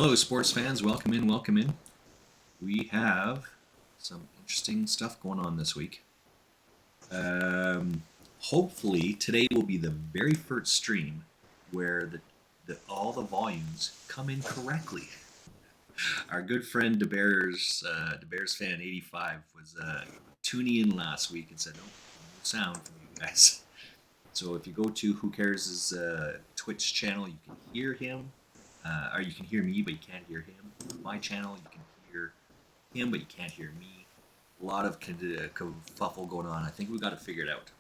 Hello, sports fans. Welcome in. Welcome in. We have some interesting stuff going on this week. Hopefully, today will be the very first stream where all the volumes come in correctly. Our good friend DeBears fan 85 was tuning in last week and said, "No, no sound from you guys." So if you go to Who Cares' Twitch channel, you can hear him, or you can hear me, but you can't hear him. My channel, you can hear him, but you can't hear me. A lot of kerfuffle going on. I think we got to figure it out.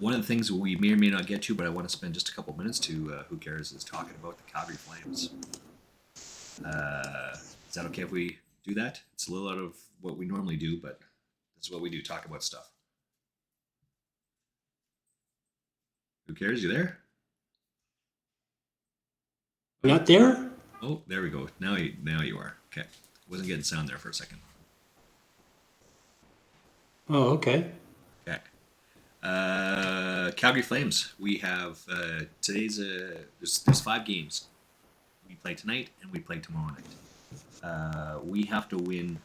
One of the things we may or may not get to, but I want to spend just a couple minutes to Who Cares, is talking about the Calgary Flames. Is that okay if we do that? It's a little out of what we normally do, but this is what we do, talk about stuff. Who Cares? You there? Not there? Oh, there we go. Now you are. Okay. Wasn't getting sound there for a second. Oh, okay. Okay. Calgary Flames. We have today's there's 5 games. We play tonight and we play tomorrow night. We have to win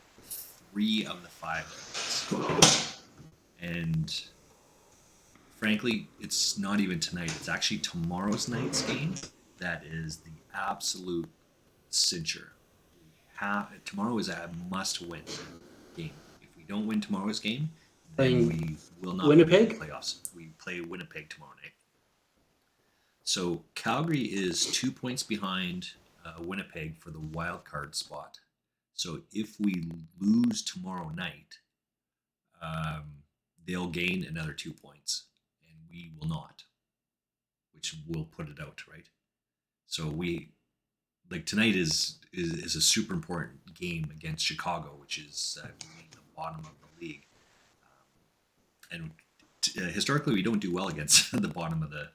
3 of the 5 games. And frankly, it's not even tonight. It's actually tomorrow's night's game that is the absolute cincher. Tomorrow is a must-win game. If we don't win tomorrow's game, then we will not Winnipeg? win the playoffs. We play Winnipeg tomorrow night. So Calgary is 2 points behind Winnipeg for the wild card spot. So if we lose tomorrow night, they'll gain another 2 points, and we will not, which will put it out, right? So tonight is a super important game against Chicago, which is the bottom of the league, and historically we don't do well against the bottom of the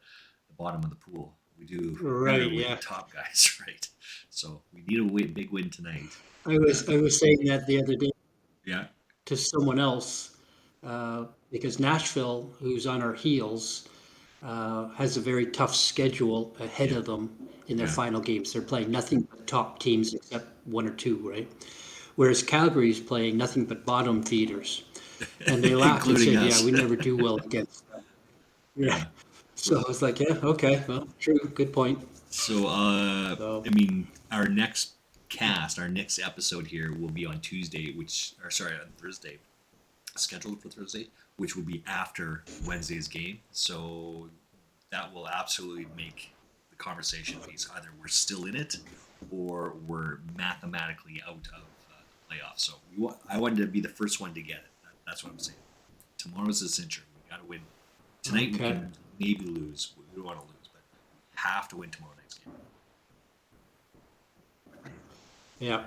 pool. We do better with the top guys, right? So we need a big win tonight. I was saying that the other day. Yeah. To someone else because Nashville, who's on our heels, has a very tough schedule ahead of them in their final games. They're playing nothing but top teams except 1 or 2, right? Whereas Calgary's playing nothing but bottom feeders. And they laughed and said, us. "Yeah, we never do well against them." Yeah. So I was like, "Yeah, okay, well, true, good point." So, I mean, our next episode here will be on Tuesday, on Thursday, scheduled for Thursday, which will be after Wednesday's game. So that will absolutely make the conversation piece. Either we're still in it, or we're mathematically out of the playoffs. So I wanted to be the first one to get it. That's what I'm saying. Tomorrow's a cincher. We got to win. Tonight we can maybe lose. We don't want to lose, but we have to win tomorrow night's game. Yeah.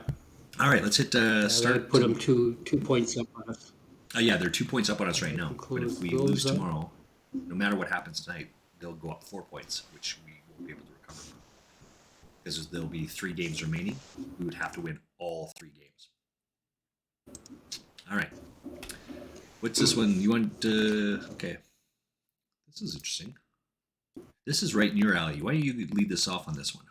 All right, let's hit start. Put them 2 points up on us. Yeah, they're 2 points up on us right now. But if we lose tomorrow, no matter what happens tonight, they'll go up 4 points, which we won't be able to recover from. Because there'll be 3 games remaining. We would have to win all 3 games. All right. What's this one? You want to... Okay. This is interesting. This is right in your alley. Why don't you lead this off on this one?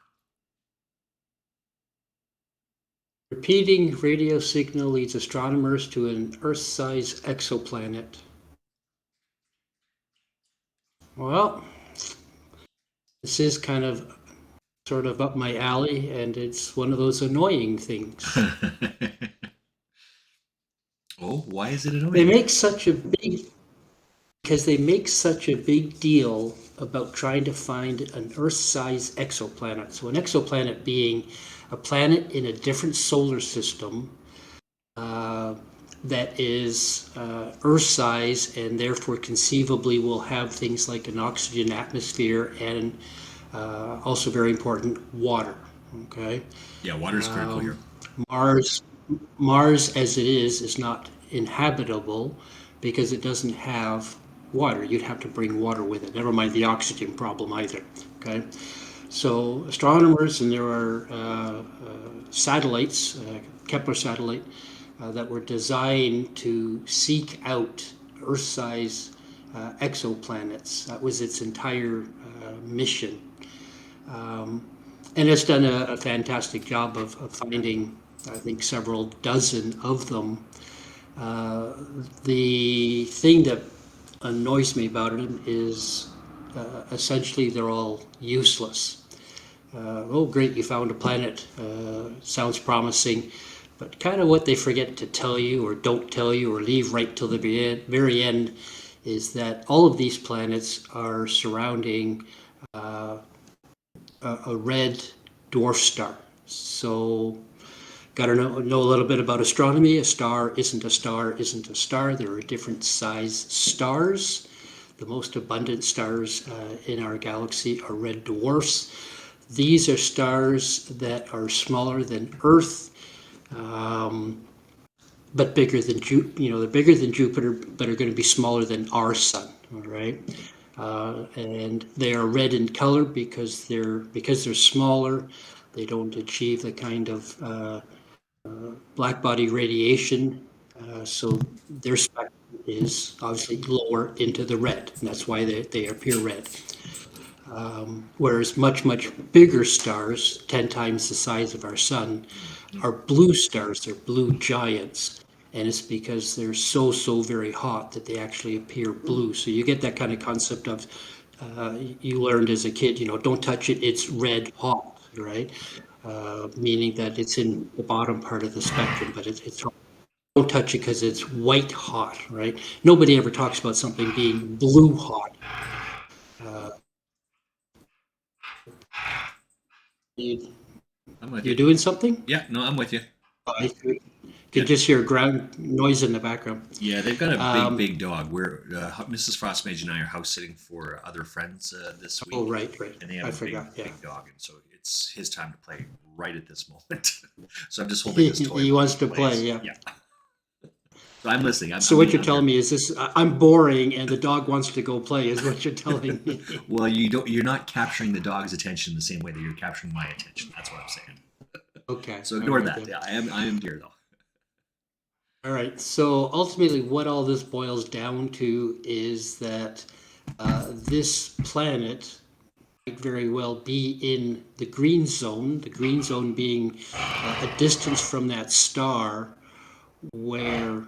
Repeating radio signal leads astronomers to an Earth-sized exoplanet. Well, this is kind of sort of up my alley, and it's one of those annoying things. Oh, why is it annoying? They make such a big deal about trying to find an Earth-sized exoplanet. So an exoplanet being a planet in a different solar system that is Earth-size and therefore conceivably will have things like an oxygen atmosphere and also very important, water. Okay. Yeah, water is critical here. Mars, as it is not inhabitable because it doesn't have water. You'd have to bring water with it. Never mind the oxygen problem either. Okay. So astronomers, and there are satellites, Kepler satellite, that were designed to seek out Earth-sized exoplanets. That was its entire mission. And it's done a fantastic job of finding, I think, several dozen of them. The thing that annoys me about it is essentially they're all useless. Oh, great, you found a planet. Sounds promising. But kind of what they forget to tell you or don't tell you or leave right till the very end is that all of these planets are surrounding a red dwarf star. So, got to know a little bit about astronomy. A star isn't a star, isn't a star. There are different size stars. The most abundant stars in our galaxy are red dwarfs. These are stars that are smaller than Earth, but bigger than they're bigger than Jupiter, but are going to be smaller than our sun. All right, and they are red in color because they're smaller. They don't achieve the kind of black body radiation, so their spectrum is obviously lower into the red, and that's why they appear red. Whereas much bigger stars, 10 times the size of our sun, are blue stars. They're blue giants, and it's because they're so very hot that they actually appear blue. So you get that kind of concept of you learned as a kid, don't touch it, it's red hot, right? Meaning that it's in the bottom part of the spectrum, but it's don't touch it because it's white hot, right? Nobody ever talks about something being blue hot. You, I'm with you're you. doing something? Yeah, no, I'm with you. I could Yeah, just hear ground noise in the background. yeah, they've got a Um, big dog. We're Mrs. Frostmage and I are house sitting for other friends this oh, week, right. and they have I a forgot. Yeah. big dog, and so it's his time to play right at this moment. So I'm just holding this toy He while wants he to play. plays. Yeah. Yeah. So I'm listening. So what you're I'm here. telling me is this: I'm boring, and the dog wants to go play. Is what you're telling me? Well, you don't. You're not capturing the dog's attention the same way that you're capturing my attention. That's what I'm saying. Okay. So All ignore right that. then. Yeah, I am here though. All right. So ultimately, what all this boils down to is that this planet might very well be in the green zone. The green zone being a distance from that star where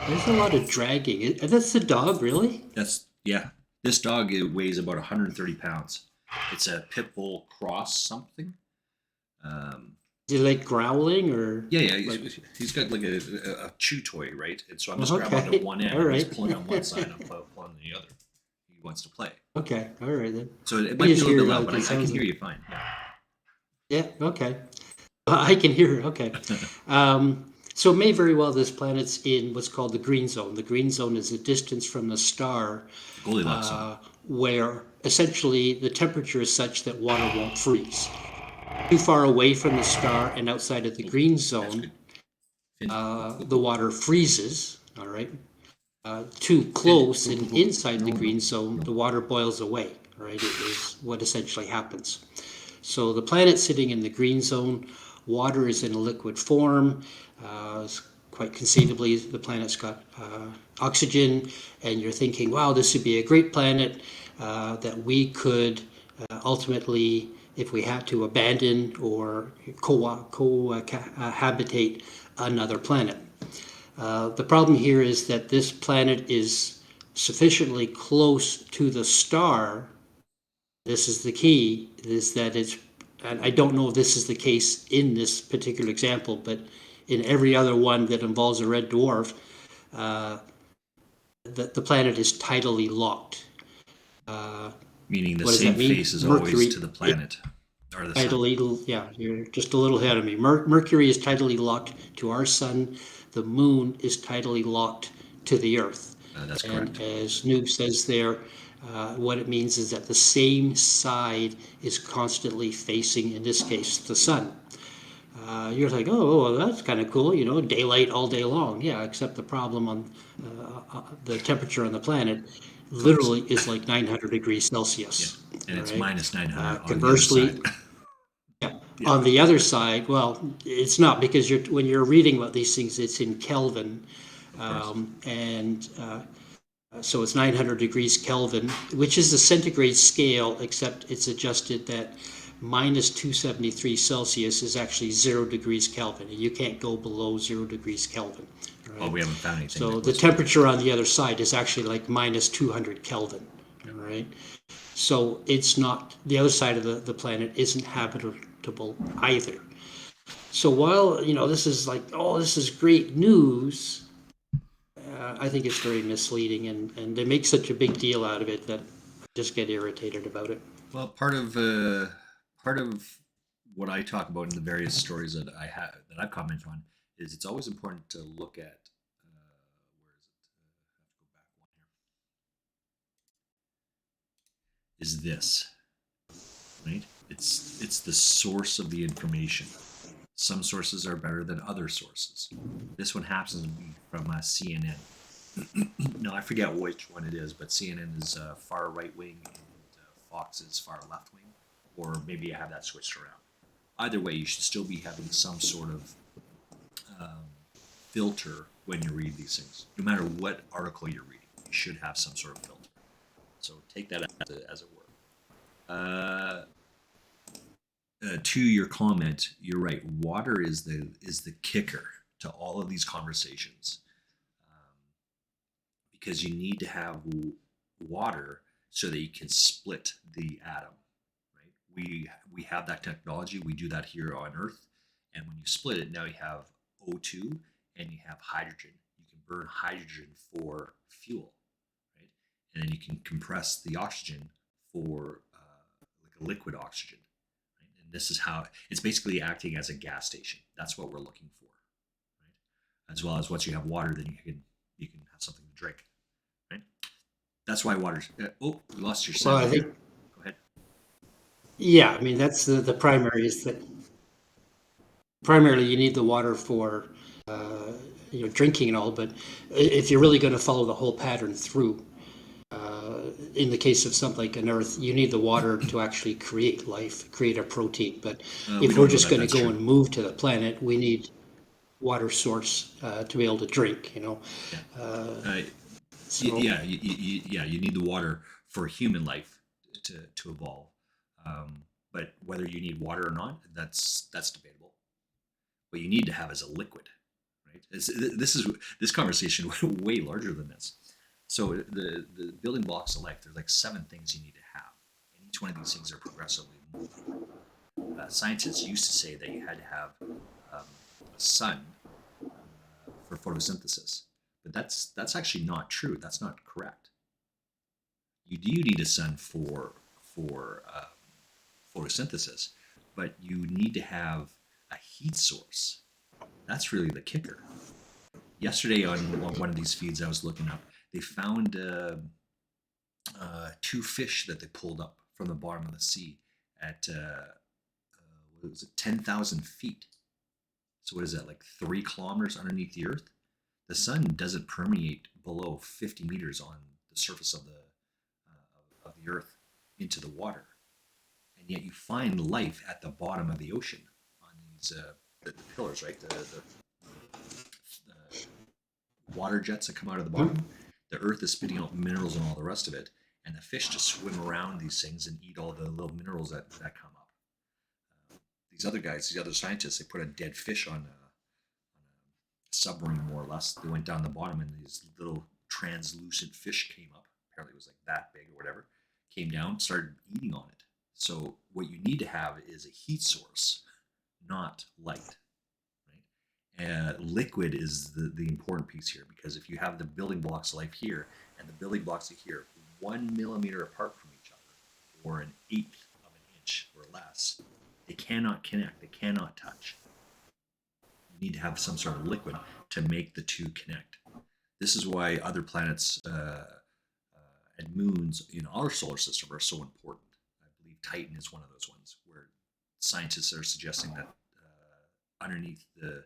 there's a lot of dragging. That's the dog, really? That's yeah. This dog it weighs about 130 pounds. It's a pit bull cross something. Um, Is he like growling or yeah, yeah. like? He's got like a chew toy, right? And so I'm just grabbing onto Okay. one end, All and he's right. pulling on one side, and I'm pulling on the other. He wants to play. Okay. All right then. So it I might be a just little hear bit loud, like but it I can sounds hear like. you fine. Yeah. Okay. I can hear it. Okay. Yeah. So it may very well this planet's in what's called the green zone. The green zone is a distance from the star The Goldilocks zone. where essentially the temperature is such that water won't freeze. Too far away from the star and outside of the green That's zone, good. Fin. the water freezes. All right. Too Fin. close and inside the green zone, the water boils away. Right. It is what essentially happens. So the planet sitting in the green zone, water is in a liquid form. Quite conceivably, the planet's got oxygen, and you're thinking, wow, this would be a great planet that we could ultimately, if we had to, abandon or cohabitate another planet. The problem here is that this planet is sufficiently close to the star. This is the key, is that it's, and I don't know if this is the case in this particular example, but in every other one that involves a red dwarf, the planet is tidally locked. Meaning the What does same that mean? face is always Mercury to the is planet or the sun. tidally, yeah, you're just a little ahead of me. Mercury is tidally locked to our sun. The moon is tidally locked to the Earth. That's And correct. as Noob says there, what it means is that the same side is constantly facing, in this case, the sun. You're like, oh, well, that's kind of cool, daylight all day long. Yeah, except the problem on the temperature on the planet literally is like 900 degrees Yeah, Celsius. and All it's right. minus 900 on the other side. Conversely, yeah, Yeah, on the other side, well, it's not because when you're reading about these things, it's in Kelvin, of course. and So it's 900 degrees Kelvin, which is the centigrade scale, except it's adjusted that minus 273 Celsius is actually 0 degrees Kelvin. And you can't go below 0 degrees Kelvin. Oh, Right? we haven't found anything So that the goes. temperature on the other side is actually like minus 200 Kelvin. All right. So it's not, the other side of the planet isn't habitable either. So while, this is like, oh, this is great news, I think it's very misleading, and they make such a big deal out of it that I just get irritated about it. Well, part of what I talk about in the various stories that I have that I've commented on is it's always important to look at where is it? I have to go back one here. Is this right? It's the source of the information. Some sources are better than other sources. This one happens to be from CNN. No, I forget which one it is, but CNN is far right wing and Fox is far left wing, or maybe I have that switched around. Either way, you should still be having some sort of um, filter when you read these things. No matter what article you're reading, you should have some sort of filter. So take that as it were. To your comment, you're right. Water is the kicker to all of these conversations, um, because you need to have water so that you can split the atom. Right? We have that technology. We do that here on Earth, and when you split it, now you have O2 and you have hydrogen. You can burn hydrogen for fuel, right? And then you can compress the oxygen for like a liquid oxygen. Right? And this is how it's basically acting as a gas station. That's what we're looking for, right? As well as once you have water, then you can have something to drink, right? That's why water's. Oh, we lost your Well, sound I here. think, Go ahead. yeah, I mean, that's the primary is that primarily you need the water for, uh, drinking and all, but if you're really going to follow the whole pattern through, in the case of something like an Earth, you need the water to actually create life, create a protein. But We if we're don't know just that going to that's go true. and move to the planet, we need water source to be able to drink. Yeah. Uh, Uh, so yeah, yeah, you need the water for human life to evolve. But whether you need water or not, that's debatable. What you need to have is a liquid, right? This conversation way larger than this. So the building blocks of life, there's like 7 things you need to have, and each one of these things are progressively moving. Scientists used to say that you had to have a sun for photosynthesis, but that's actually not true. That's not correct. You do need a sun for photosynthesis, but you need to have a heat source. That's really the kicker. Yesterday on one of these feeds I was looking up, they found 2 fish that they pulled up from the bottom of the sea at what was it, 10,000 feet. So what is that, like 3 kilometers underneath the Earth? The sun doesn't permeate below 50 meters on the surface of the Earth into the water, and yet you find life at the bottom of the ocean on these the pillars, right? The water jets that come out of the bottom. The Earth is spitting out minerals and all the rest of it, and the fish just swim around these things and eat all the little minerals that come up. These other guys, these other scientists, they put a dead fish on a submarine, more or less. They went down the bottom, and these little translucent fish came up. Apparently, it was like that big or whatever. Came down, started eating on it. So, what you need to have is a heat source, not light. Right? Liquid is the important piece here, because if you have the building blocks of life here and the building blocks of here 1 millimeter apart from each other, or an eighth of an inch or less, they cannot connect. They cannot touch. You need to have some sort of liquid to make the two connect. This is why other planets and moons in our solar system are so important. I believe Titan is one of those ones where scientists are suggesting that underneath the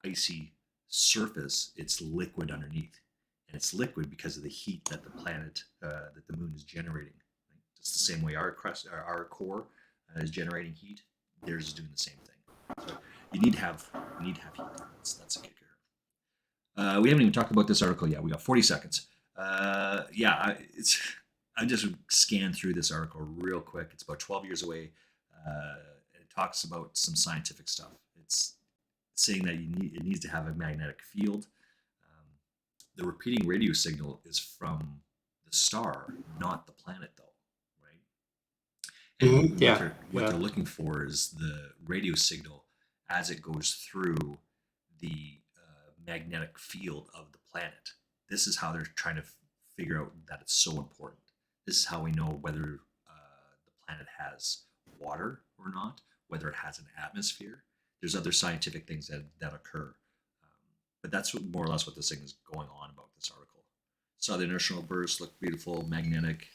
icy surface, it's liquid underneath, and it's liquid because of the heat that that the moon is generating. Right? It's the same way our core is generating heat. Theirs is doing the same thing. So you need to have heat. That's a kicker. We haven't even talked about this article yet. We got 40 seconds. Yeah, I just scanned through this article real quick. It's about 12 years away. It talks about some scientific stuff. It's saying that it needs to have a magnetic field. Um, the repeating radio signal is from the star, not the planet, though, right? Mhm. And Yeah, what yeah. they're looking for is the radio signal as it goes through the magnetic field of the planet. This is how they're trying to figure out that it's so important. This is how we know whether the planet has water or not, whether it has an atmosphere. There's other scientific things that occur. But that's more or less what this thing is going on about this article. Southern inertial bursts look beautiful, magnetic.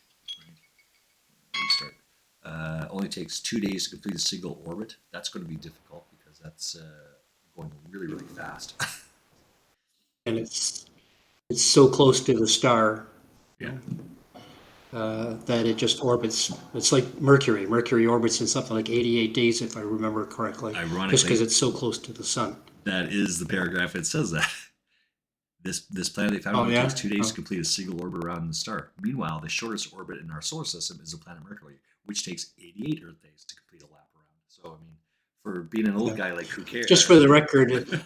Right? Restart. Only takes 2 days to complete a single orbit. That's going to be difficult because that's going really, really fast. And it's so close to the star, you Yeah. know, that it just orbits. It's like Mercury. Mercury orbits in something like 88 days, if I remember correctly, just because Ironically, it's so close to the sun. that is the paragraph that says that. This planet they found Oh only takes yeah. 2 days to Oh, complete a single orbit around the star. Meanwhile, the shortest orbit in our solar system is the planet Mercury, which takes 88 Earth days to complete a lap around. So, I mean, for being an old yeah. guy like who cares? Just for the record,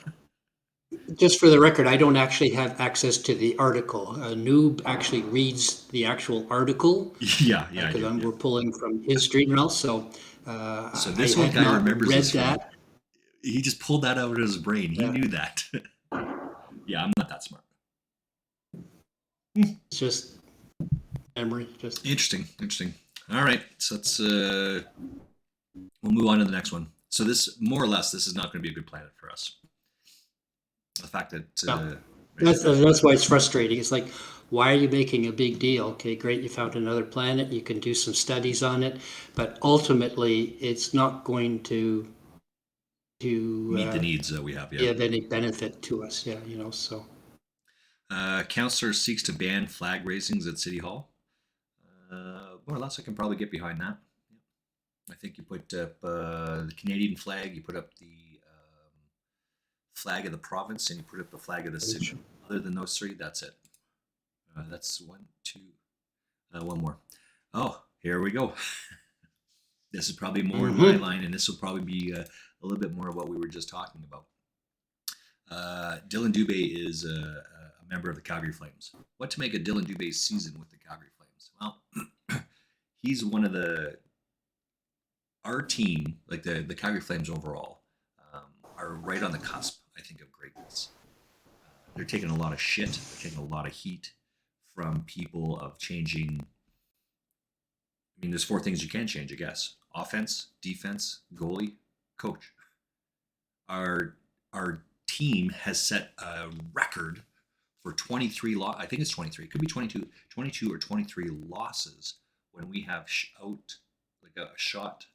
just for the record, I don't actually have access to the article. Noob actually reads the actual article Yeah, yeah, I because do. Yeah. we're pulling from his street mail. So So I this old had guy not remembers this read from. that. He just pulled that out of his brain. He Yeah, knew that. Yeah, I'm not that smart. it's just memory. Just Interesting, interesting. All right, so we'll move on to the next one. So this, more or less, this is not going to be a good planet for us. The fact that no. right, That's why it's frustrating. It's like, why are you making a big deal? Okay, great, you found another planet. You can do some studies on it, but ultimately, it's not going to meet the needs that we have. be Yeah. of any benefit to us. Yeah, so. Councillor seeks to ban flag raisings at City Hall. More or less, I can probably get behind that. I think you put up the Canadian flag, you put up the flag of the province, and you put up the flag of the city. Other than those three, that's it. That's one, two, one more. Oh, here we go. This is probably more in my Mm-hmm. line, and this will probably be a little bit more of what we were just talking about. Dylan Dubé is a member of the Calgary Flames. What to make of Dylan Dubé's season with the Calgary Flames? Well, he's one of our team, like the Calgary Flames overall, are right on the cusp, I think, of greatness. They're taking a lot of shit, they're taking a lot of heat from people of changing. I mean, there's four things you can change, I guess: offense, defense, goalie, coach. Our team has set a record for 23 I think it's 23. It could be 22 or 23 losses when we have outshot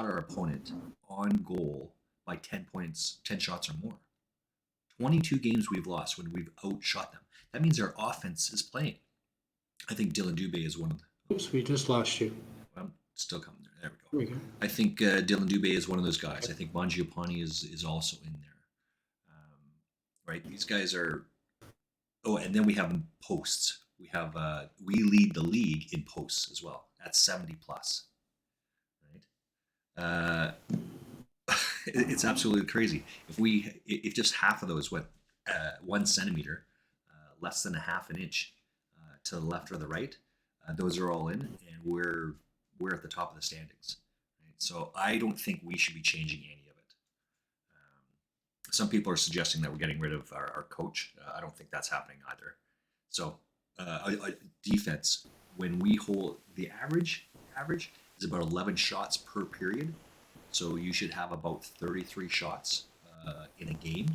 our opponent on goal by 10 points, 10 shots or more. 22 games we've lost when we've outshot them. That means our offense is playing. I think Dylan Dubé is one of the. Oops, we just lost you. Well, still coming there. There There we we go. go. I think Dylan Dubé is one of those guys. I think Mangiapane is also in there. Right? These guys are. Oh, and then we have posts. We lead the league in posts as well. That's 70 plus. Right? It's absolutely crazy. If just half of those went 1 centimeter, less than a half an inch to the left or the right, those are all in, and we're at the top of the standings. Right? So I don't think we should be changing any of it. Some people are suggesting that we're getting rid of our coach. I don't think that's happening either. So defense, when we hold the average is about 11 shots per period. So you should have about 33 shots in a game.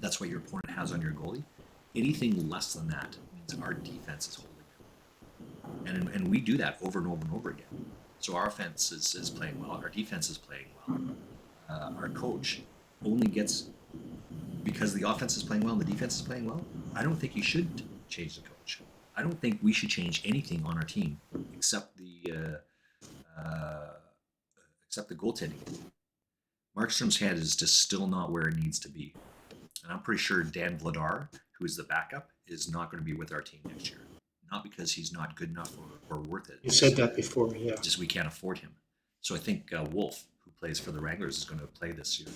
That's what your opponent has on your goalie. Anything less than that means our defense is holding them. And we do that over and over and over again. So our offense is playing well. Our defense is playing well. Our coach only gets, because the offense is playing well and the defense is playing well, I don't think you should change the coach. I don't think we should change anything on our team except the goaltending. Markstrom's head is just still not where it needs to be. And I'm pretty sure Dan Vladar, who is the backup, is not going to be with our team next year. not because he's not good enough or worth it. You said that before, yeah. Just we can't afford him. So I think Wolf, who plays for the Wranglers, is going to play this year.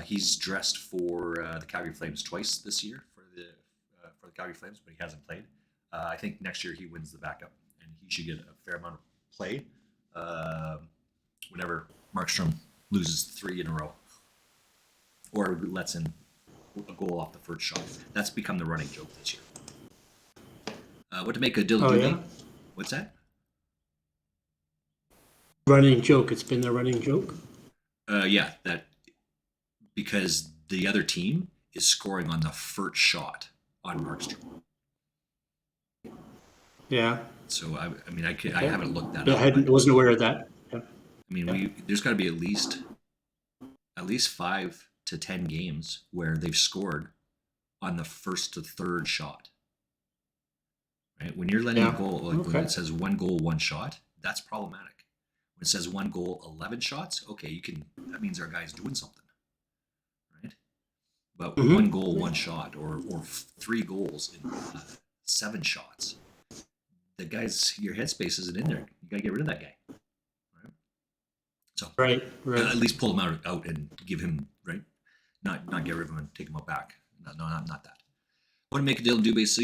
He's dressed for the Calgary Flames twice this year for the Calgary Flames, but he hasn't played. I think next year he wins the backup, and he should get a fair amount of play. Whenever Markstrom loses 3 in a row, or lets in a goal off the first shot, that's become the running joke this year. What to make of Dylan Dubé? Yeah? What's that? Running joke. It's been the running joke. Yeah, that because the other team is scoring on the first shot on Markstrom. Yeah. So I haven't looked that I up. wasn't aware of that. Yeah. I mean, there's got to be at least 5 to 10 games where they've scored on the first to third shot. Right? When you're letting a goal, when it says 1 goal, 1 shot, that's problematic. When it says 1 goal, 11 shots, okay, that means our guy's doing something, right? But 1 goal, 1 shot, or 3 goals in 7 shots, the guy's, your headspace isn't in there. You gotta get rid of that guy, right? So right. At least pull him out and give him, right, not get rid of him and take him out back. No, not that. What to make of Dylan Dubé's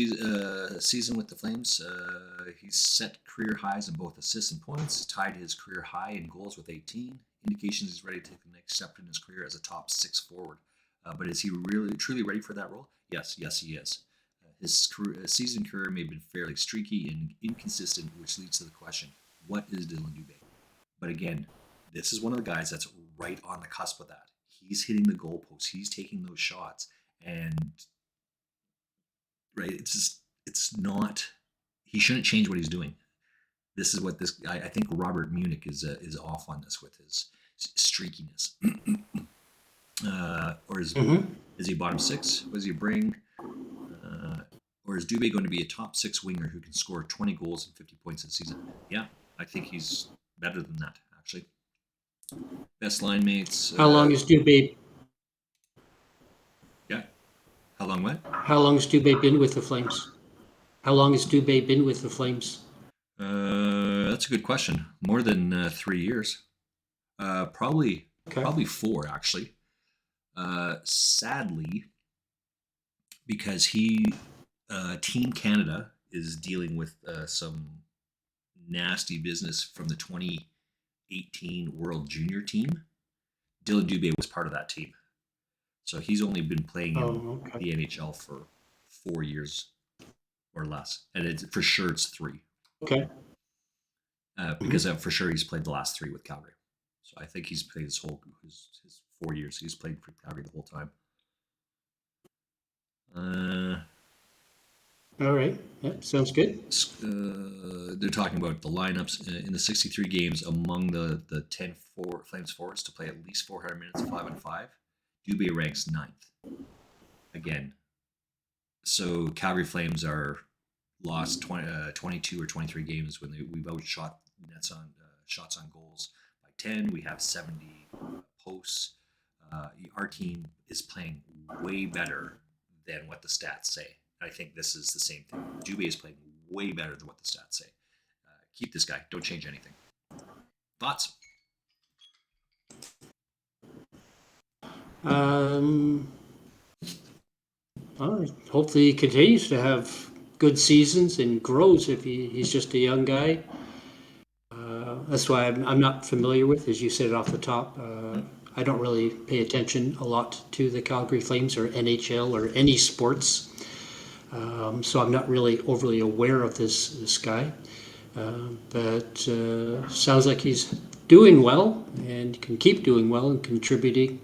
season with the Flames? He's set career highs in both assists and points, tied his career high in goals with 18. Indications he's ready to take the next step in his career as a top 6 forward. But is he really truly ready for that role? Yes, he is. His season career may have been fairly streaky and inconsistent, which leads to the question, what is Dylan Dubé? But again, this is one of the guys that's right on the cusp of that. He's hitting the goalposts. He's taking those shots. And right, it's not, he shouldn't change what he's doing. This is what I think Robert Munich is off on this with his streakiness. Or is he bottom 6? What does he bring? Or is Dubé going to be a top 6 winger who can score 20 goals and 50 points this season? Yeah, I think he's better than that, actually. Best line mates. How long is Dubé? Yeah. How long what? How long has Dubé been with the Flames? How long has Dubé been with the Flames? That's a good question. More than 3 years. Probably 4, actually. Sadly, because Team Canada is dealing with some nasty business from the 2018 World Junior team. Dylan Dubé was part of that team. So he's only been playing in the NHL for 4 years or less. And for sure it's 3. Okay. Because for sure he's played the last 3 with Calgary. So I think he's played his 4 years. He's played for Calgary the whole time. All right. Yep. Sounds good. They're talking about the lineups in the 63 games among the 10 Flames forwards to play at least 400 minutes, 5-on-5. Dubé ranks 9th. Again, so Calgary Flames are lost 22 or 23 games when we've outshot nets on shots on goals by 10. We have 70 posts. Our team is playing way better than what the stats say. I think this is the same thing. Dubé is playing way better than what the stats say. Keep this guy. Don't change anything. Thoughts? Hopefully he continues to have good seasons and grows if he's just a young guy. That's why I'm not familiar with, as you said off the top. I don't really pay attention a lot to the Calgary Flames or NHL or any sports. So I'm not really overly aware of this guy. But sounds like he's doing well and can keep doing well and contributing.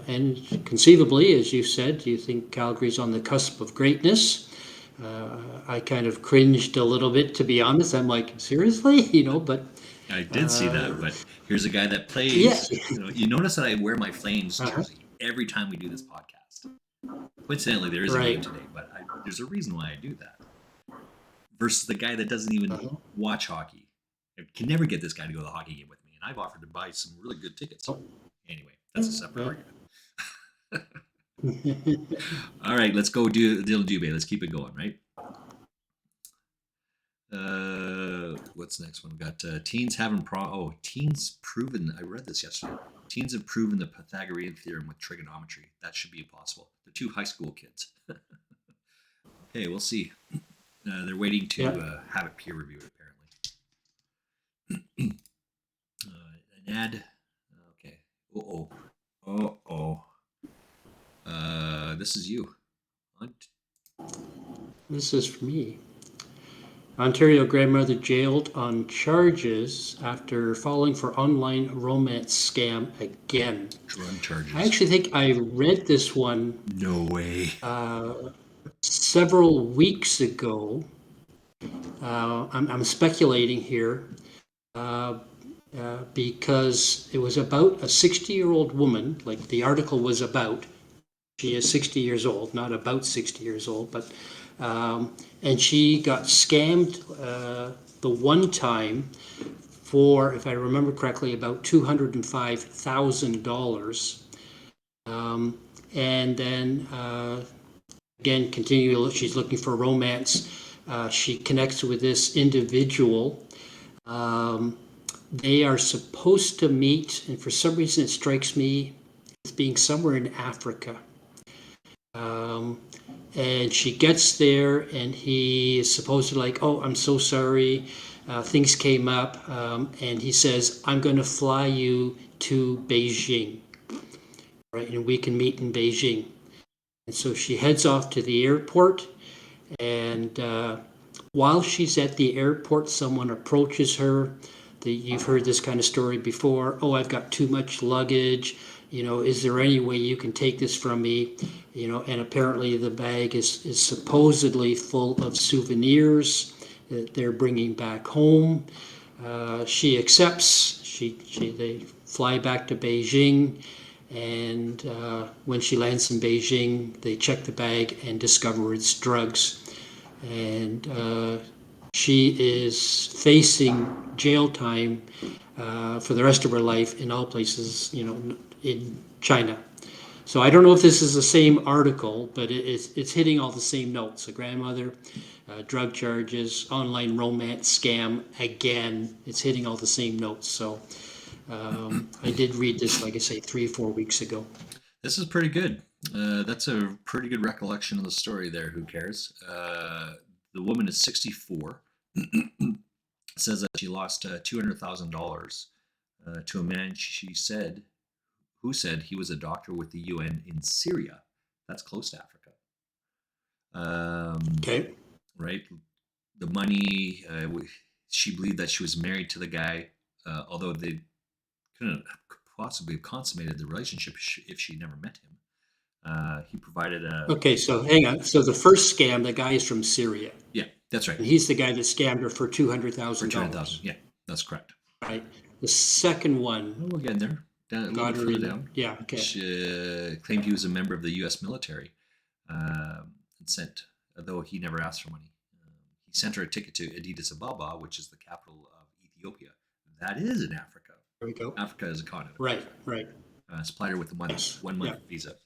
And conceivably, as you said, you think Calgary's on the cusp of greatness. I kind of cringed a little bit, to be honest. I'm like, seriously? But I did see that, but here's a guy that plays. Yes. You notice that I wear my Flames jersey every time we do this podcast. Coincidentally, there is a game today, but there's a reason why I do that. Versus the guy that doesn't even watch hockey. I can never get this guy to go to the hockey game with me, and I've offered to buy some really good tickets. Anyway, that's a separate argument. All right, let's go do Dylan Dubé. Let's keep it going, right? What's the next one? We got teens proven. I read this yesterday. Teens have proven the Pythagorean theorem with trigonometry. That should be impossible. They're two high school kids. Hey, we'll see. They're waiting Yeah. to have it peer reviewed, apparently. An ad. Okay. Oh. This is you. This is for me. Ontario grandmother jailed on charges after falling for online romance scam again. Drug charges. I actually think I read this one No way. several weeks ago. I'm speculating here because it was about a 60-year-old woman, like the article was about. She is 60 years old, not about 60 years old, but and she got scammed the one time for, if I remember correctly, about $205,000. And then again, she's looking for romance. She connects with this individual. They are supposed to meet, and for some reason it strikes me as being somewhere in Africa. And she gets there, and he is supposedly like, "Oh, I'm so sorry. Things came up." And he says, "I'm going to fly you to Beijing, right? And we can meet in Beijing." And so she heads off to the airport. And while she's at the airport, someone approaches her. You've heard this kind of story before. "Oh, I've got too much luggage. Is there any way you can take this from me?" And apparently the bag is supposedly full of souvenirs that they're bringing back home. She accepts. They fly back to Beijing, and when she lands in Beijing, they check the bag and discover it's drugs. And she is facing jail time for the rest of her life in all places, in China. So I don't know if this is the same article, but it's hitting all the same notes. A grandmother, drug charges, online romance scam again. It's hitting all the same notes. So I did read this, like I say, 3 or 4 weeks ago. This is pretty good. That's a pretty good recollection of the story there. Who cares? The woman is 64. Says that she lost $200,000 to a man who said he was a doctor with the UN in Syria. That's close to Africa. Okay. Right? The money, she believed that she was married to the guy, although they couldn't possibly have consummated the relationship if she never met him. He provided a. Okay, so hang on. So the first scam, the guy is from Syria. Yeah, that's right. And he's the guy that scammed her for $200,000. For 200,000. Yeah, that's correct. Right. The second one. Oh, we're getting there. Down, a little Got bit her further in. down. Yeah. Okay. She claimed he was a member of the U.S. military and sent, though he never asked for money. He sent her a ticket to Addis Ababa, which is the capital of Ethiopia. That is in Africa. There we go. Africa is a continent. Right. Supplied her with a one-month visa.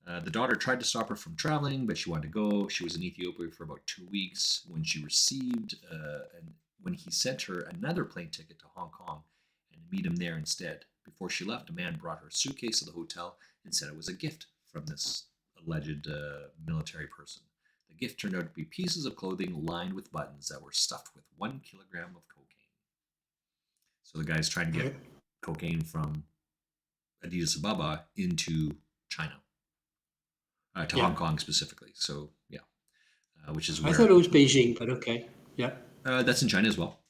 The daughter tried to stop her from traveling, but she wanted to go. She was in Ethiopia for about 2 weeks when she received, and when he sent her another plane ticket to Hong Kong and meet him there instead. Before she left, a man brought her a suitcase to the hotel and said it was a gift from this alleged military person. The gift turned out to be pieces of clothing lined with buttons that were stuffed with 1 kilogram of cocaine. So the guy's trying to get cocaine from Addis Ababa into China. To Hong Kong specifically. So, yeah. Which is where. I thought it was Beijing, but okay. Yeah. That's in China as well.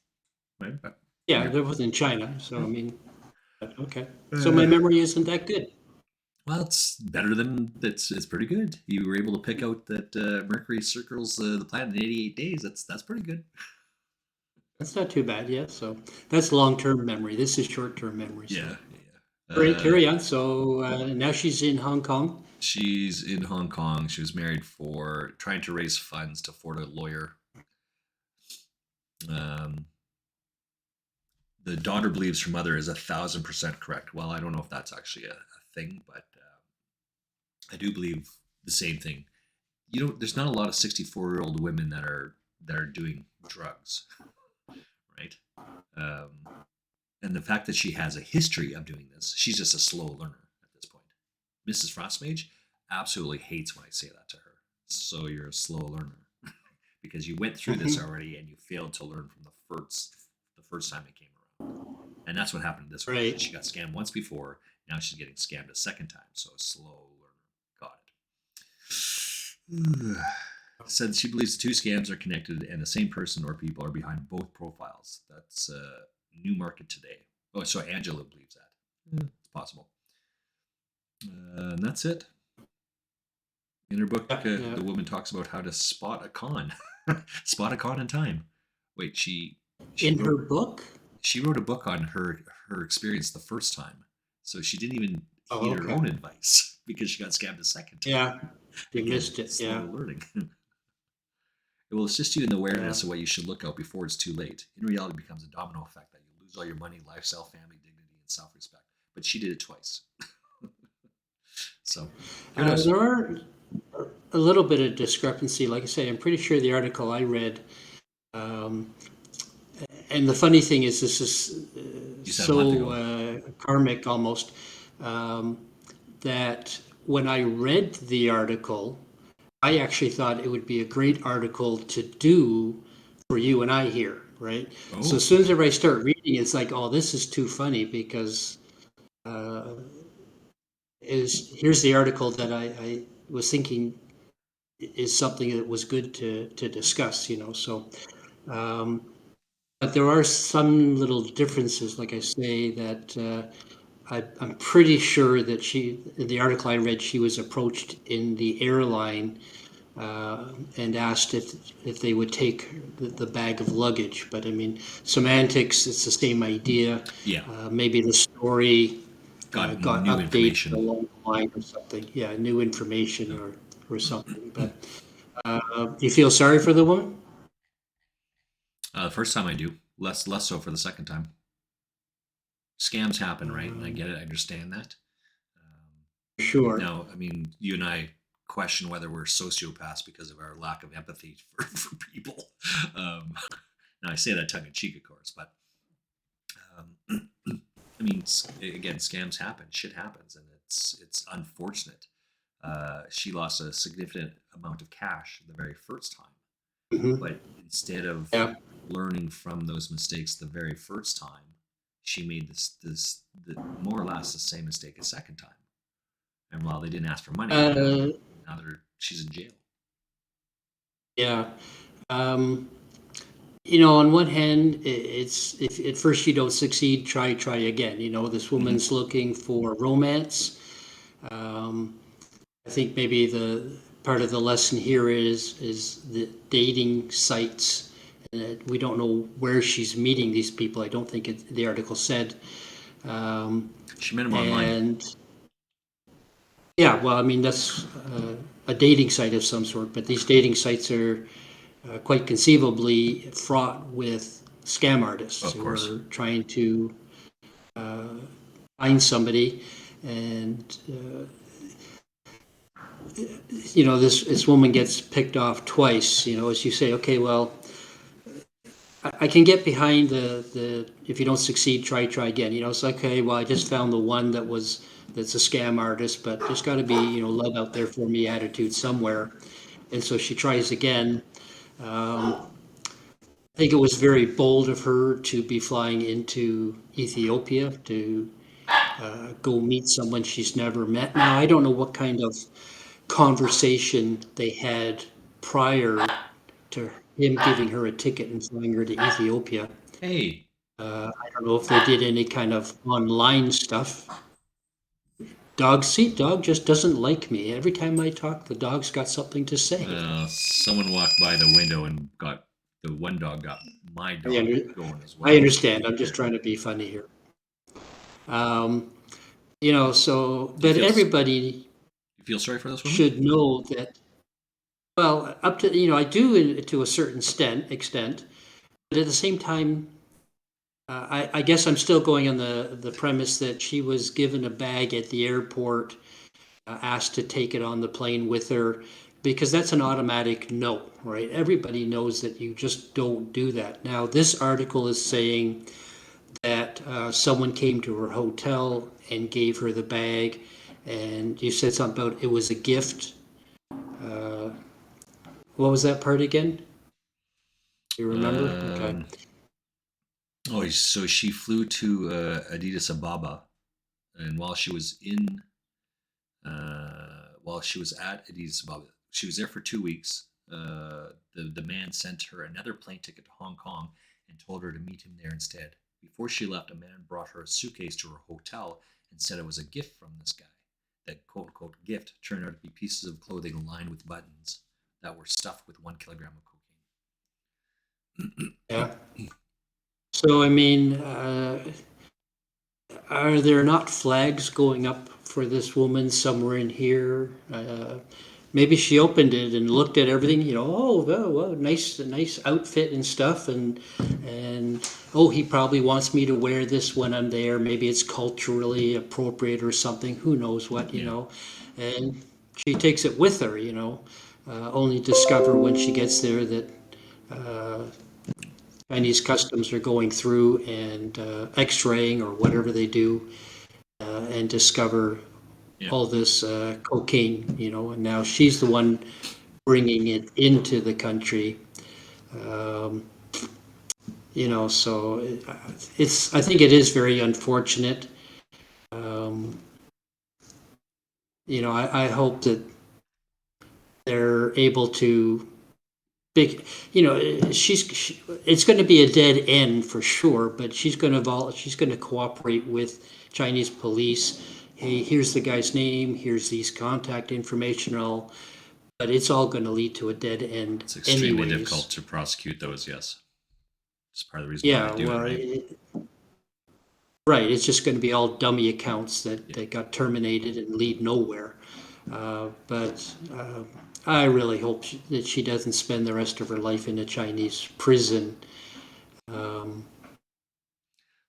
Right? But, yeah, that was in China. So, I mean, okay. So my memory isn't that good. Well, it's better than, it's pretty good. You were able to pick out that Mercury circles the planet in 88 days. That's pretty good. That's not too bad, yeah. So that's long-term memory. This is short-term memory. So. Yeah. Great, carry on. So now she's in Hong Kong. She's in Hong Kong. She was married for trying to raise funds to afford a lawyer. The daughter believes her mother is 1,000% correct. Well, I don't know if that's actually a thing, but I do believe the same thing. There's not a lot of 64-year-old women that are that are doing drugs, right? Um, and the fact that she has a history of doing this, she's just a slow learner at this point. Mrs. Frostmage absolutely hates when I say that to her. So you're a slow learner because you went through this already and you failed to learn from the first time it came around. And that's what happened to this one. Right. She got scammed once before. Now she's getting scammed a second time. So a slow learner. Got it. Said she believes the two scams are connected and the same person or people are behind both profiles. That's New Market Today. Oh, sorry, Angela believes that. It's possible. And that's it. In her book, the woman talks about how to spot a con. Spot a con in time. Wait, she In wrote, her book? she wrote a book on her experience the first time, so she didn't even heed her Okay. own advice because she got scammed a second time. Yeah. You Again, missed it. slow Yeah. learning. It will assist you in the awareness of what you should look out before it's too late. In reality, it becomes a domino effect that you lose all your money, lifestyle, family, dignity, and self-respect. But she did it twice. So here it is. There are a little bit of discrepancy. Like I say, I'm pretty sure the article I read, um, and the funny thing is, this is You said a month ago. karmic almost, that when I read the article, I actually thought it would be a great article to do for you and I here, right? Oh. So as soon as I start reading, it's like, oh, this is too funny because here's the article that I was thinking is something that was good to discuss, you know. So, but there are some little differences, like I say, that I'm pretty sure that in the article I read, she was approached in the airline and asked if they would take the bag of luggage. But I mean, semantics, it's the same idea. Yeah. Maybe the story Got got new updated information. along the line or something. Yeah, new information or something. But you feel sorry for the woman? The first time I do, less so for the second time. Scams happen, right? And I get it. I understand that. Sure. Now, I mean, you and I question whether we're sociopaths because of our lack of empathy for people. Now, I say that tongue in cheek, of course, but I mean, again, scams happen. Shit happens, and it's unfortunate. She lost a significant amount of cash the very first time, Mhm. but instead of Yeah. learning from those mistakes the very first time, she made this more or less the same mistake a second time. And while they didn't ask for money, now she's in jail. Yeah. Um, you know, on one hand, it's if at first you don't succeed, try again. You know, this woman's looking for romance. Um, I think maybe the part of the lesson here is the dating sites. We don't know where she's meeting these people. I don't think the article said. She met him online. And yeah, well, I mean that's a dating site of some sort, but these dating sites are quite conceivably fraught with scam artists Of who course. are trying to find somebody, and you know this woman gets picked off twice. You know, as you say, okay, well, I can get behind the if you don't succeed, try again. You know, it's like, okay, well, I just found the one that's a scam artist, but there's got to be, you know, love out there for me attitude somewhere, and so she tries again. I think it was very bold of her to be flying into Ethiopia to go meet someone she's never met. Now, I don't know what kind of conversation they had prior to him giving her a ticket and flying her to Ethiopia. Hey, I don't know if they did any kind of online stuff. Dog just doesn't like me. Every time I talk, the dog's got something to say. someone walked by the window and got the one dog got my dog going as well. I understand. I'm just trying to be funny here. You know, so, but everybody You feel sorry for this woman? should know that, well, up to, you know, I do to a certain extent, but at the same time, I guess I'm still going on the premise that she was given a bag at the airport, asked to take it on the plane with her, because that's an automatic no, right? Everybody knows that you just don't do that. Now, this article is saying that someone came to her hotel and gave her the bag, and you said something about it was a gift. Uh, what was that part again? You remember? Okay. Um, oh, so she flew to Addis Ababa, and while she was at Addis Ababa, she was there for 2 weeks. The man sent her another plane ticket to Hong Kong and told her to meet him there instead. Before she left, a man brought her a suitcase to her hotel and said it was a gift from this guy. That quote unquote gift turned out to be pieces of clothing lined with buttons that were stuffed with 1 kilogram of cocaine. Yeah. So, I mean, are there not flags going up for this woman somewhere in here? Maybe she opened it and looked at everything. Oh, well, nice outfit and stuff, and oh, he probably wants me to wear this when I'm there. Maybe it's culturally appropriate or something. Who knows what, Yeah. And she takes it with her. Only discover when she gets there that uh, Chinese customs are going through and X-raying or whatever they do, and discover Yeah. all this cocaine, and now she's the one bringing it into the country. Um, so I think it is very unfortunate. Um, I hope that they're able to big, it's going to be a dead end for sure, but she's going to cooperate with Chinese police. Hey, here's the guy's name, here's these contact information, but it's all going to lead to a dead end It's extremely anyways. difficult to prosecute those, yes. It's part of the reason Yeah, why they do well, it, right? right, it's just going to be all dummy accounts that got terminated and lead nowhere. But I really hope that she doesn't spend the rest of her life in a Chinese prison. Um,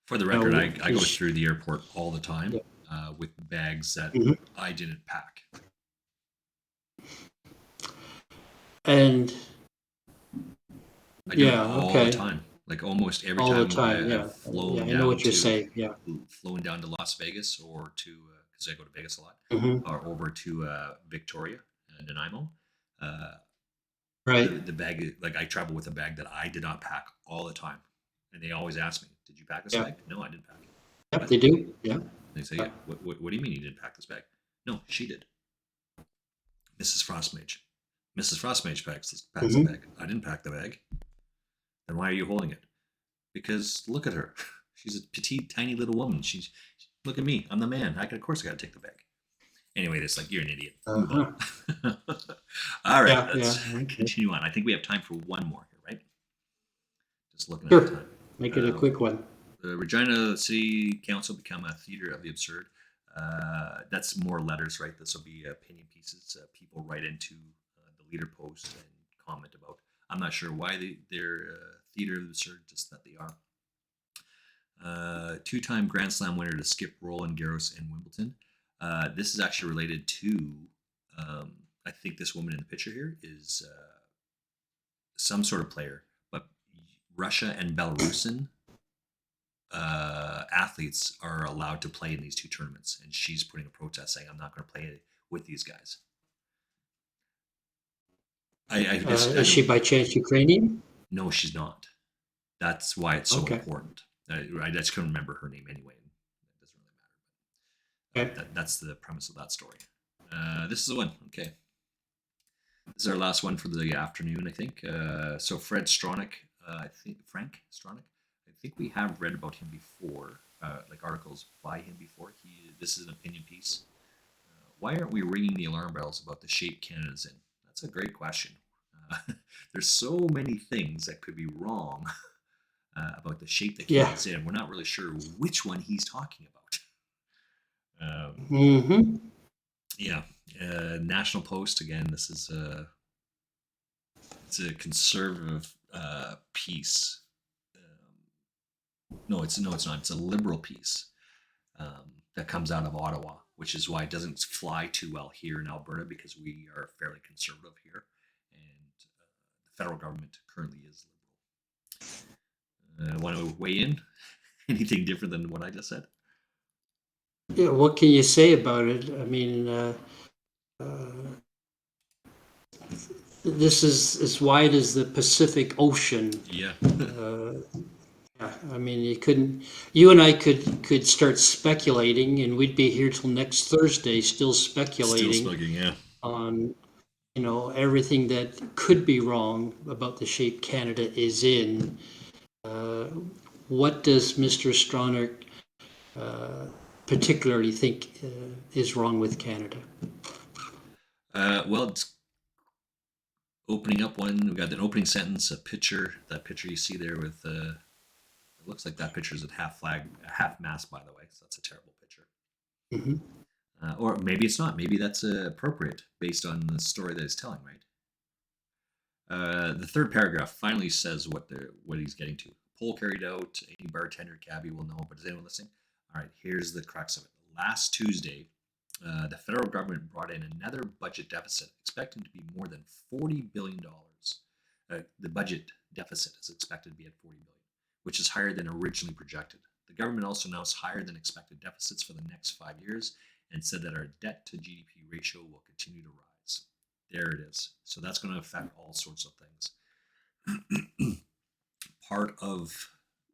For the record, I go is- through the airport all the time Yeah. with bags that Mhm. I didn't pack. And I do it yeah, all okay, the time. Like almost every all the time time. Yeah, I've flown yeah, I know down what you're to saying. Yeah. Las Vegas or to because I go to Vegas a lot, Hmm. or over to Victoria and Nanaimo. Uh, Right. the bag, like I travel with a bag that I did not pack all the time, and they always ask me, "Did you pack this Yeah. bag?" No, I didn't pack it. Yep, What? they do. Yeah. They say, "Yeah." What do you mean you didn't pack this bag? No, she did. Mrs. Frostmage. Mrs. Frostmage packs the Hmm. bag. I didn't pack the bag. Then why are you holding it? Because look at her. She's a petite, tiny little woman. Look at me. I'm the man. Of course, I got to take the bag. Anyway, it's like you're an idiot. Move Uh-huh. on. All right, Yeah. let's Yeah. Okay. continue on. I think we have time for one more here, right? Just looking at the Sure. time. Make it a quick one. The Regina City Council become a theater of the absurd. That's more letters, right? This will be opinion pieces. People write into the leader post and comment about. I'm not sure why they're theater of the absurd, just that they are. Two-time Grand Slam winner to skip Roland Garros and Wimbledon. This is actually related to. I think this woman in the picture here is some sort of player, but Russia and Belarusian athletes are allowed to play in these two tournaments, and she's putting a protest saying, "I'm not going to play with these guys." Is she by chance Ukrainian? No, she's not. That's why it's so Okay. important. I just couldn't remember her name anyway. It doesn't really matter. Okay. That's the premise of that story. This is the one. Okay. This is our last one for the afternoon, I think. So Fred Stronach, Frank Stronach. I think we have read about him before, like articles by him before. This is an opinion piece. Why aren't we ringing the alarm bells about the shape Canada's in? That's a great question. There's so many things that could be wrong about the shape that Canada's in. We're not really sure which one he's talking about. Mm-hmm. Yeah. National Post, again, this is it's a conservative piece. No, it's not. It's a liberal piece that comes out of Ottawa, which is why it doesn't fly too well here in Alberta because we are fairly conservative here, and the federal government currently is liberal. Want to weigh in? Anything different than what I just said? Yeah, what can you say about it? I mean, this is as wide as the Pacific Ocean. Yeah. Yeah, I mean, you and I could start speculating, and we'd be here till next Thursday still Still speculating smoking, yeah. on, everything that could be wrong about the shape Canada is in. Uh, what does Mr. Stronach particularly think is wrong with Canada? Well, it's opening up one. We've got an opening sentence, a picture. That picture you see there with, it looks like that picture is at half flag, half mast, by the way. So that's a terrible picture. Hmm. Or maybe it's not. Maybe that's appropriate based on the story that it's telling, right? The third paragraph finally says what he's getting to. Poll carried out. Any bartender, cabbie will know. But is anyone listening? All right. Here's the crux of it. Last Tuesday, the federal government brought in another budget deficit, expecting to be more than $40 billion. The budget deficit is expected to be at $40 billion, which is higher than originally projected. The government also announced higher than expected deficits for the next 5 years and said that our debt to GDP ratio will continue to rise. There it is. So that's going to affect all sorts of things. Part of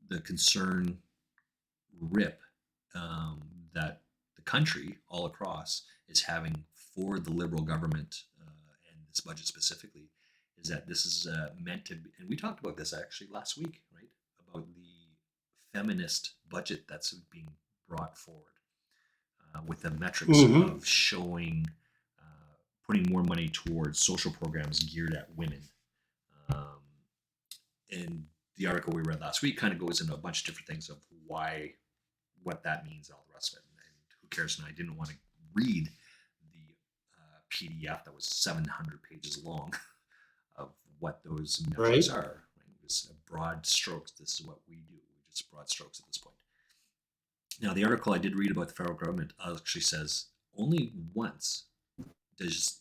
the concern rip that the country all across is having for the Liberal government and this budget specifically is that this is meant to be, and we talked about this actually last week, right? About the feminist budget that's being brought forward with the metrics Hmm. of showing, putting more money towards social programs geared at women. Um, and the article we read last week kind of goes into a bunch of different things of why, what that means, all the rest of it. And who cares? And I didn't want to read the PDF that was 700 pages long of what those metrics Right? are. Right? It was broad strokes. This is what we do. We just broad strokes at this point. Now, the article I did read about the federal government actually says only once does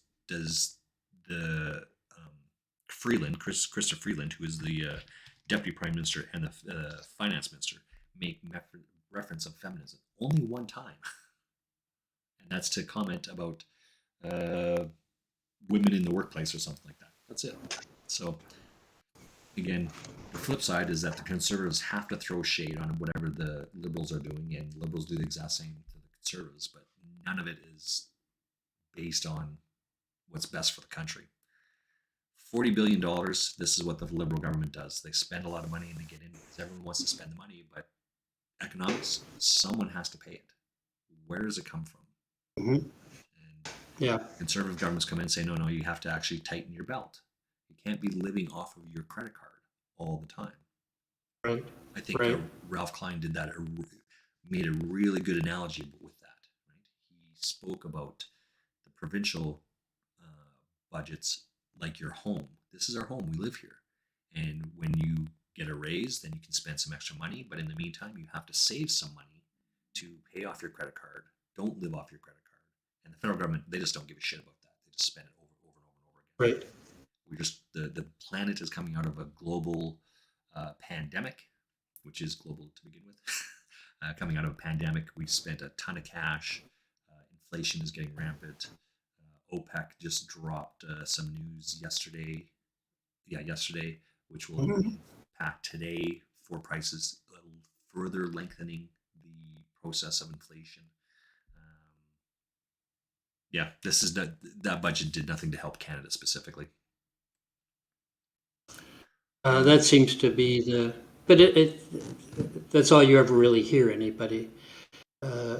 the Freeland, Christopher Freeland, who is the deputy prime minister and the finance minister, make reference of feminism only one time, and that's to comment about uh, women in the workplace or something like that. That's it. So again, the flip side is that the conservatives have to throw shade on whatever the liberals are doing, and liberals do the exact same to the conservatives, but none of it is based on what's best for the country. $40 billion. This is what the liberal government does. They spend a lot of money and they get in because everyone wants to spend the money, but economics, someone has to pay it. Where does it come from? Hmm. And Yeah. conservative governments come in and say, no, you have to actually tighten your belt. You can't be living off of your credit card all the time. Right. I think Right. Ralph Klein did that, made a really good analogy with that. Right? He spoke about the provincial budgets like your home. This is our home. We live here. And when you get a raise, then you can spend some extra money. But in the meantime, you have to save some money to pay off your credit card. Don't live off your credit card. And the federal government, they just don't give a shit about that. They just spend it over and over and over again. Right. We just the planet is coming out of a global pandemic, which is global to begin with. Coming out of a pandemic, we spent a ton of cash. Inflation is getting rampant. OPEC just dropped some news yesterday. Yeah, yesterday, which will Mhm. impact today for prices, further lengthening the process of inflation. Um, yeah, this is that budget did nothing to help Canada specifically. That seems to be but that's all you ever really hear anybody.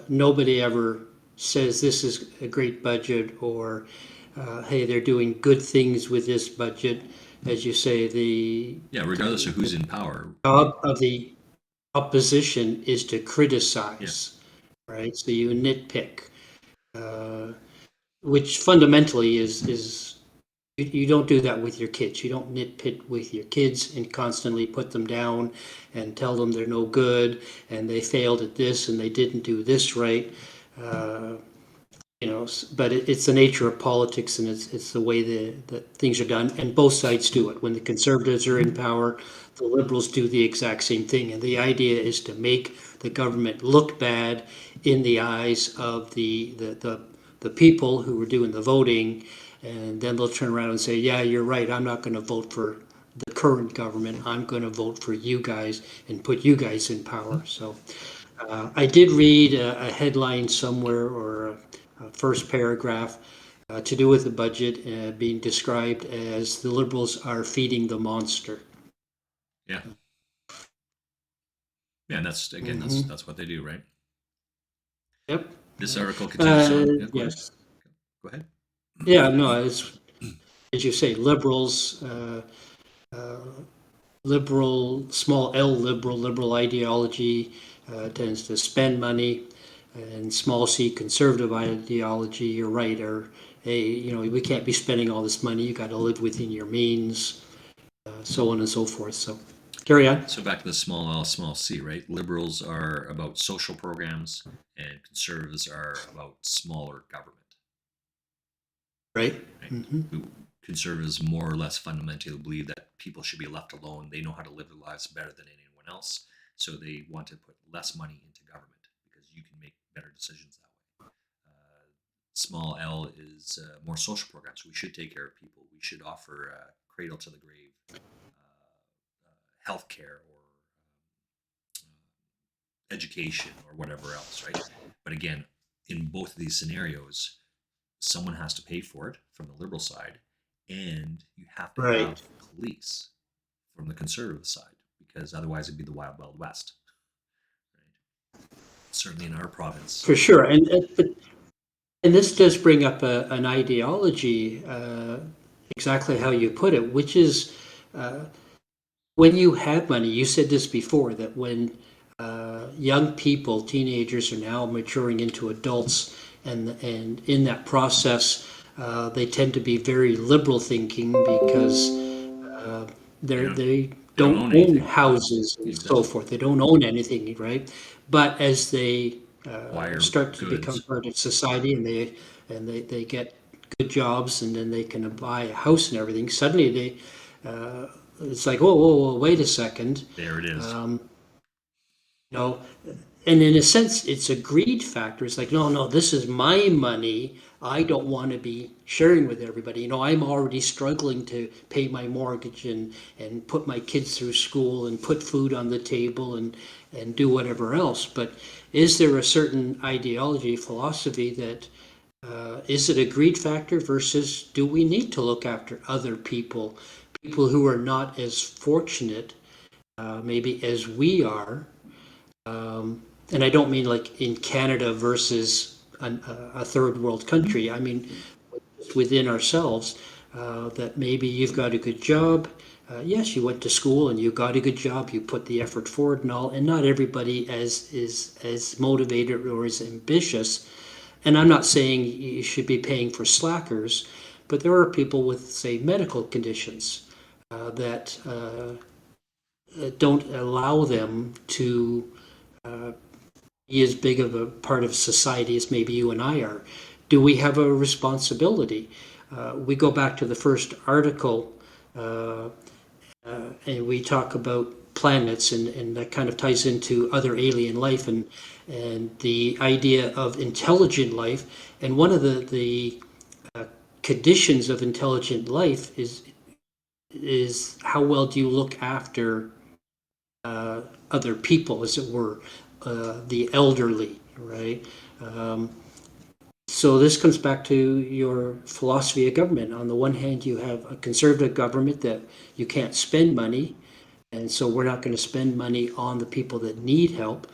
Nobody ever says this is a great budget or, hey, they're doing good things with this budget. As you say, Yeah, regardless of who's in power. job of the opposition is to Yeah, criticize, right? So you nitpick, uh, which fundamentally is you don't do that with your kids. You don't nitpick with your kids and constantly put them down and tell them they're no good and they failed at this and they didn't do this right. Uh, but it's the nature of politics, and it's the way that things are done, and both sides do it. When the conservatives are in power, the liberals do the exact same thing, and the idea is to make the government look bad in the eyes of the people who are doing the voting, and then they'll turn around and say, yeah, you're right, I'm not going to vote for the current government, I'm going to vote for you guys and put you guys in power. So I did read a headline somewhere, or a first paragraph, to do with the budget being described as the Liberals are feeding the monster. Yeah. Yeah, and that's again, Mm-hmm. that's what they do, right? Yep. This article continues on. Yeah, go ahead. Yes. Go ahead. Yeah, no, as you say, liberals, uh, liberal, small L liberal ideology tends to spend money, and small c conservative ideology, you're right, are, hey, we can't be spending all this money, you got to live within your means, so on and so forth. So carry on. So back to the small L, small c, right? Liberals are about social programs, and conservatives are about smaller government. Right. Right? Mm-hmm. Conservatives more or less fundamentally believe that people should be left alone. They know how to live their lives better than anyone else, so they want to put less money into government because you can make better decisions that way. Small L is more social programs. We should take care of people. We should offer cradle to the grave health care, or education, or whatever else, right? But again, in both of these scenarios, someone has to pay for it from the liberal side, and you have to Right. have police from the conservative side, because otherwise it'd be the wild, wild west. Right? Certainly in our province. For sure. And this does bring up an ideology, exactly how you put it, which is, uh, when you have money, you said this before, that when young people, teenagers, are now maturing into adults, and in that process, they tend to be very liberal thinking, because uh, They don't. they They don't don't own own anything. houses and so Exactly. forth. They don't own anything, right? But as they Acquire start to become goods. part of society, and they get good jobs, and then they can buy a house and everything, suddenly it's like, whoa, whoa, whoa, wait a second. There it is. Um, you know, and in a sense, it's a greed factor. It's like, no, no, this is my money. I don't want to be sharing with everybody. I'm already struggling to pay my mortgage, and put my kids through school, and put food on the table, and do whatever else. But is there a certain ideology, philosophy, that is it a greed factor, versus do we need to look after other people, people who are not as fortunate, maybe, as we are? And I don't mean like in Canada versus a third world country. I mean within ourselves, that maybe you've got a good job. Yes, you went to school and you got a good job. You put the effort forward and all. And not everybody is as motivated or as ambitious. And I'm not saying you should be paying for slackers, but there are people with, say, medical conditions that don't allow them to be as big of a part of society as maybe you and I are. Do we have a responsibility? We go back to the first article, uh, and we talk about planets, and that kind of ties into other alien life, and the idea of intelligent life. And one of the conditions of intelligent life is how well do you look after other people, as it were, the elderly, right? Um, so this comes back to your philosophy of government. On the one hand, you have a conservative government that you can't spend money, and so we're not going to spend money on the people that need help.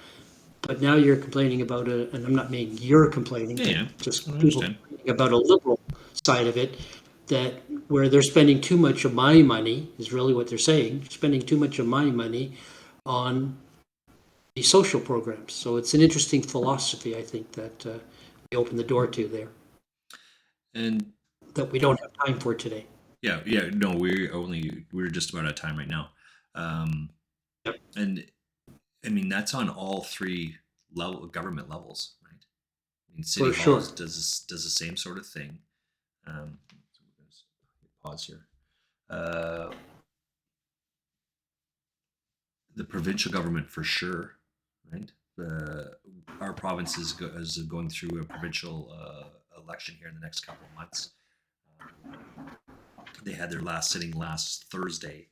But now you're complaining about and I'm not saying you're complaining, Yeah, but yeah. just I people understand. complaining about a liberal side of it, that where they're spending too much of my money, is really what they're saying, spending too much of my money on the social programs. So it's an interesting philosophy, I think, that we open the door to there, And that we don't have time for today. yeah, yeah. No, we're just about out of time right now. Um, Yep. and I mean that's on all three government levels, right? I mean, City For Hall sure. does the same sort of thing. So we're gonna pause here. Uh, the provincial government for sure, right? Our province is going through a provincial election here in the next couple of months. They had their last sitting last Thursday,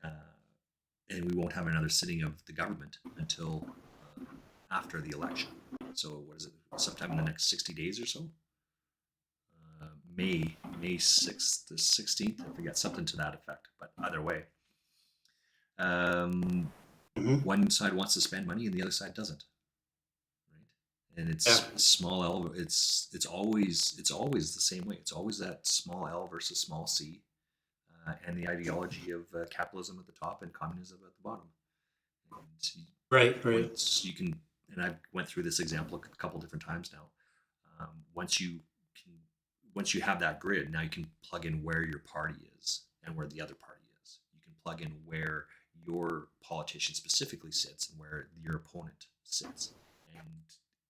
uh, and we won't have another sitting of the government until after the election. So what is it? Sometime in the next 60 days or so. May 6th to 16th. I forget, something to that effect. But either way, um, Hmm. one side wants to spend money and the other side doesn't, right? And Yeah. it's small L. It's always the same way. It's always that small L versus small C, and the ideology of capitalism at the top and communism at the bottom. And Right. Right. once you can, and I've went through this example a couple different times now. Once you can, once you have that grid, now you can plug in where your party is and where the other party is. You can plug in where your politician specifically sits and where your opponent sits, and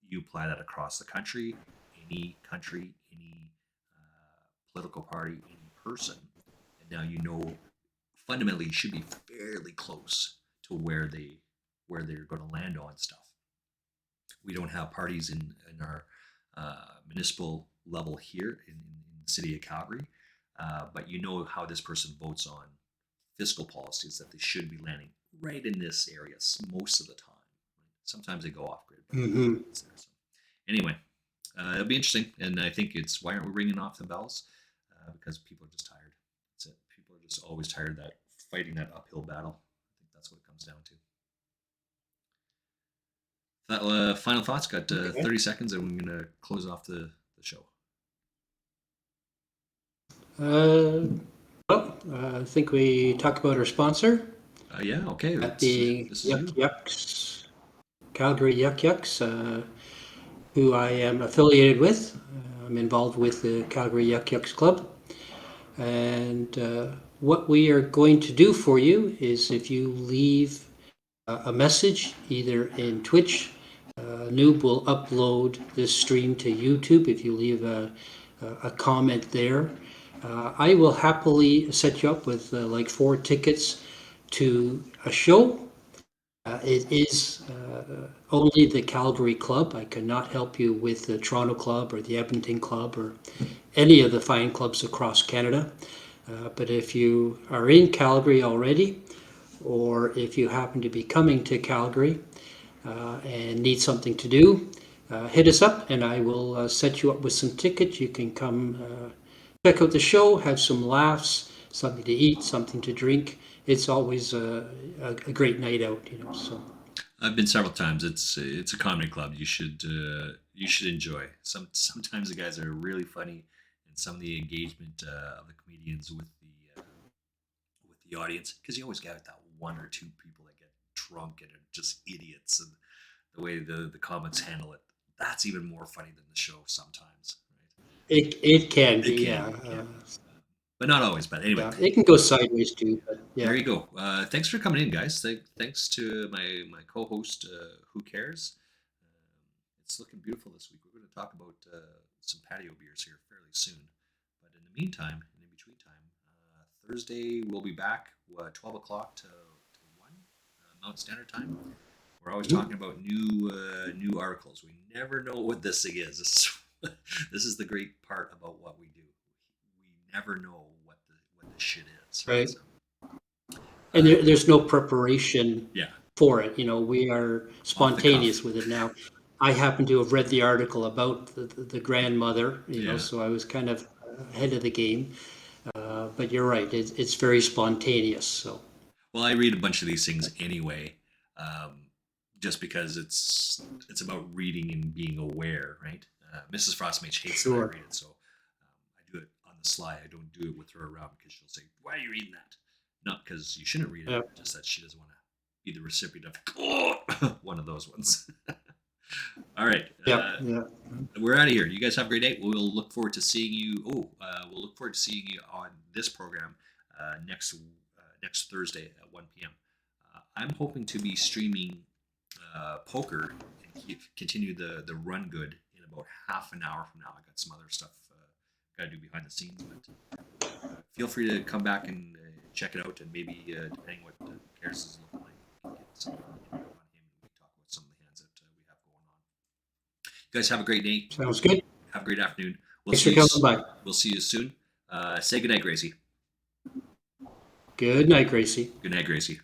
you apply that across the country, any political party, any person, and now you know fundamentally you should be fairly close to where they're going to land on stuff. We don't have parties in our municipal level here in the city of Calgary, but you know how this person votes on fiscal policies that they should be landing right in this area most of the time. Sometimes they go off grid, but Hmm. it's there. So anyway, it'll be interesting, and I think it's why aren't we ringing off the bells? Because people are just tired. That's it. People are just always tired of that fighting that uphill battle. I think that's what it comes down to. Final thoughts. Got Okay. 30 seconds, and we're gonna close off the show. Uh, I think we talk about our sponsor, Yeah. Okay. that being This is Yuck you. Yucks, Calgary Yuck Yucks, who I am affiliated with. I'm involved with the Calgary Yuck Yucks Club. And what we are going to do for you is if you leave a message either in Twitch, Noob will upload this stream to YouTube if you leave a comment there. I will happily set you up with like 4 tickets to a show. It is only the Calgary Club. I cannot help you with the Toronto Club or the Edmonton Club or any of the fine clubs across Canada. But if you are in Calgary already, or if you happen to be coming to Calgary and need something to do, hit us up and I will set you up with some tickets. You can come check out the show, have some laughs, something to eat, something to drink. It's always a great night out, you know. So I've been several times. It's a comedy club. You should enjoy. Sometimes the guys are really funny, and some of the engagement of the comedians with the audience, because you always get that one or two people that get drunk and are just idiots, and the way the comments handle it, that's even more funny than the show sometimes. it can Right? be, It can yeah, be, but not always. But anyway, yeah. It can go sideways too, but there yeah, you go. Thanks for coming in, guys. Thanks to my co-host, Who Cares. It's looking beautiful this week. We're going to talk about some patio beers here fairly soon. But in the meantime, and in between time, Thursday we'll be back 12 o'clock to 1 Mountain Standard Time. We're always talking about new articles. We never know what this thing is. This is the great part about what we do. We never know what the shit is. Right? right. So, And uh, there's no preparation yeah, for it. You know, we are off the cuff. spontaneous with it now. I happen to have read the article about the grandmother, you know, Yeah. so I was kind of ahead of the game. But you're right, it's very spontaneous. So Well, I read a bunch of these things anyway, um, just because it's about reading and being aware, right? Mrs. Frostmage hates that I sure. read it, so I do it on the sly. I don't do it with her around because she'll say, "Why are you reading that?" Not because you shouldn't read it, Yeah, just that she doesn't want to be the recipient of one of those ones. All right, yeah, yeah. we're out of here. You guys have a great day. We'll look forward to seeing you. We'll look forward to seeing you on this program next Thursday at 1 p.m. I'm hoping to be streaming poker and continue the run good in about half an hour from now. I got some other stuff got to do behind the scenes, but feel free to come back and check it out, and maybe depending what Karis is looking like, we can get some input on him, and we talk about some of the hands that we have going on. You guys have a great day. Sounds good. Have a great afternoon. Thanks for coming by. We'll see you soon. Say goodnight, Gracie. Good night, Gracie. Good night, Gracie.